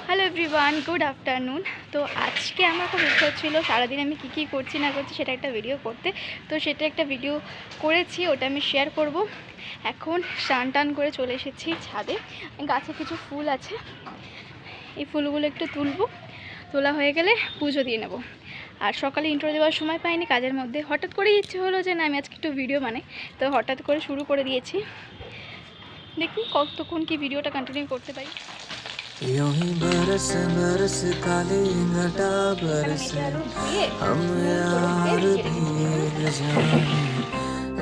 Hello everyone, good afternoon. তো আজকে আমার খুব ইচ্ছা ছিল সারাদিন আমি কী করছি না করছি সেটা একটা ভিডিও করতে। তো সেটা একটা ভিডিও করেছি, ওটা আমি শেয়ার করব। এখন স্নান টান করে চলে এসেছি ছাদে। গাছে কিছু ফুল আছে, এই ফুলগুলো একটু তুলব, তোলা হয়ে গেলে পুজো দিয়ে নেব। আর সকালে ইন্ট্রো দেওয়ার সময় পাইনি, কাজের মধ্যে হঠাৎ করে ইচ্ছে হলো যে না আমি আজকে একটু ভিডিও বানাই, তো হঠাৎ করে শুরু করে দিয়েছি। দেখি কতক্ষণ কি ভিডিওটা কন্টিনিউ করতে পারি। यूं ही बरस बरस काली घटा बरस हम यार भीग जाएं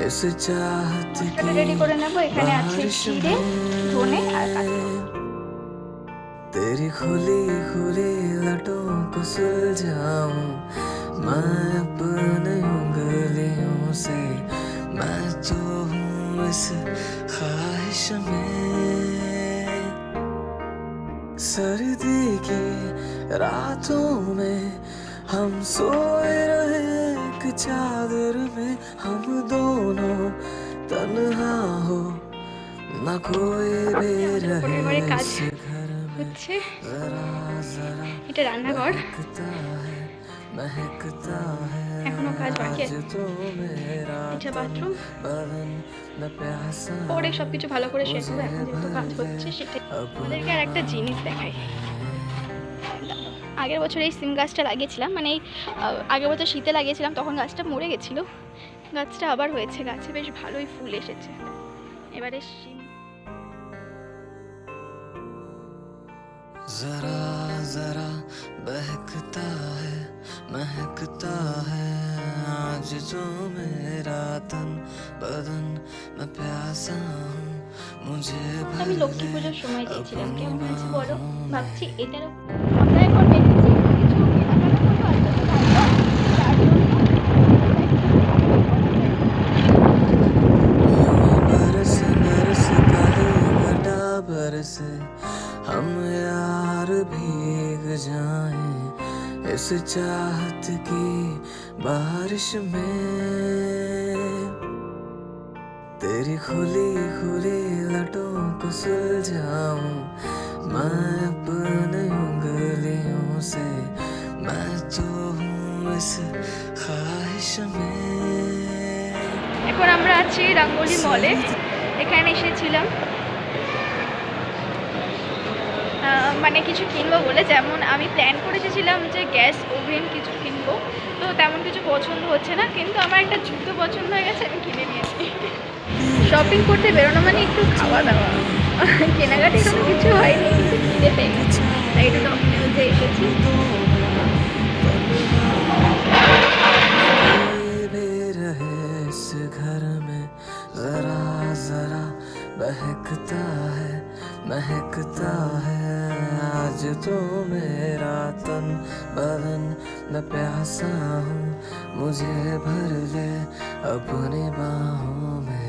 इस चाहत की बारिश में तेरी खुली खुली लटों को सुलझाऊं मैं अपने उंगलियों से। मैं तो हूँ इस ख्वाहिश में, सर्दी की रातों में हम सोए रहे एक चादर में, हम दोनों तन्हा हो न कोई भी रहे इस घर में। जरा जरा এটা রান্নাঘর, महकता है এখনো কাজ বাকি আছে। এটা বাথরুম, পরে সব কিছু ভালো করে শেষ করবো। এখন যেহেতু কাজ হচ্ছে সেটা আমাদেরকে আর একটা জিনিস দেখাই। আগের বছর এই সিম গাছটা লাগিয়েছিলাম, মানে এই আগের বছর শীতে লাগিয়েছিলাম, তখন গাছটা মরে গেছিলো, গাছটা আবার হয়েছে, গাছে বেশ ভালোই ফুল এসেছে এবারে সিম। जरा जरा बहकता है महकता है आज जो मेरा तन बदन मैं प्यासा हूँ मुझे আমি লক্ষ্মী পুজোর সময় দিয়েছিলাম, কেমন হয়েছে বলো? ভাবছি এটারও আমরা এখন বেরিয়েছি কিছু কেনাকাটা করবো, बरस बरस काली घटा बरसे हम यार भीग जाएं इस चाहत की बारिश में। तेरी खुली खुली लटों को सुलझाऊं मैं अपने उंगलियों से। मैं तो हूँ इस ख्वाहिश में। এখন আমরা আছি রঙ্গোলি মলে, এখানে এসেছিলাম মানে কিছু কিনবো বলে। যেমন আমি প্ল্যান করে এসেছিলাম যে গ্যাস ওভেন কিছু কিনবো, তো তেমন কিছু পছন্দ হচ্ছে না, কিন্তু আমার একটা জুতো পছন্দ হয়ে গেছে, আমি কিনে নিয়েছি। শপিং করতে বেরোনো মানে একটু খাওয়া দাওয়া, কেনাকাটি কোনো কিছু হয়নি, কিন্তু কিনে পেয়ে গেছি, তাই একটু ডমিনোজে এসেছি। जरा जरा बहकता है महकता है आज तो मेरा तन बदन मैं प्यासा हूँ मुझे भर ले अपनी बाहों में।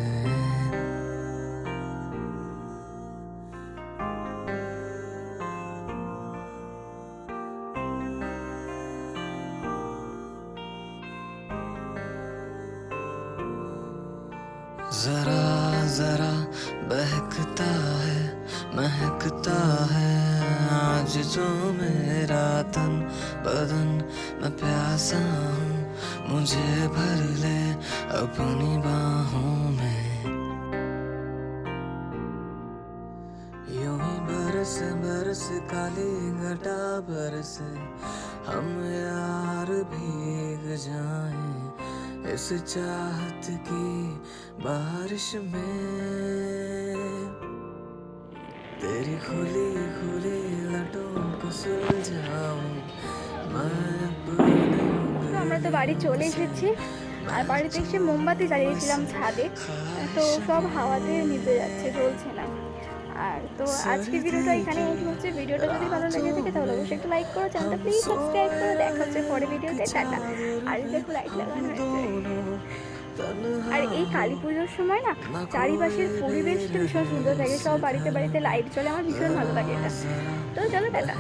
जरा जरा बहकता है महकता है आज जो मेरा तन बदन मैं प्यासा हूँ मुझे भर ले अपनी बाहों में। यूं ही बरस बरस काली घटा बरसे हम यार भीग जाएं इस चाहत की बारिश में। तेरी खुली खुली लटों को सुलझाऊं मैं अपने তো আমরা তো বাড়ি চলে এসেছি, আর বাড়িতে এসে মোমবাতি জ্বালিয়েছিলাম ছাদে, তো সব হাওয়াতে নিভে যাচ্ছে, জ্বলছে না। আর তো আজকের ভিডিওটা এখানে এন্ড হচ্ছে। ভিডিওটা যদি ভালো লেগে থাকে তাহলে অবশ্যই একটু লাইক করো, চ্যানেলটা প্লিজ সাবস্ক্রাইব করো। দেখা হচ্ছে পরে ভিডিওতে, টাটা। আর দেখো লাইট লাগানো হয়েছে। আর এই কালী পুজোর সময় না চারিপাশের পরিবেশটা ভীষণ সুন্দর থাকে, সব বাড়িতে বাড়িতে লাইট জ্বলে, আমার ভীষণ ভালো লাগে এটা। তো চলো টাটা।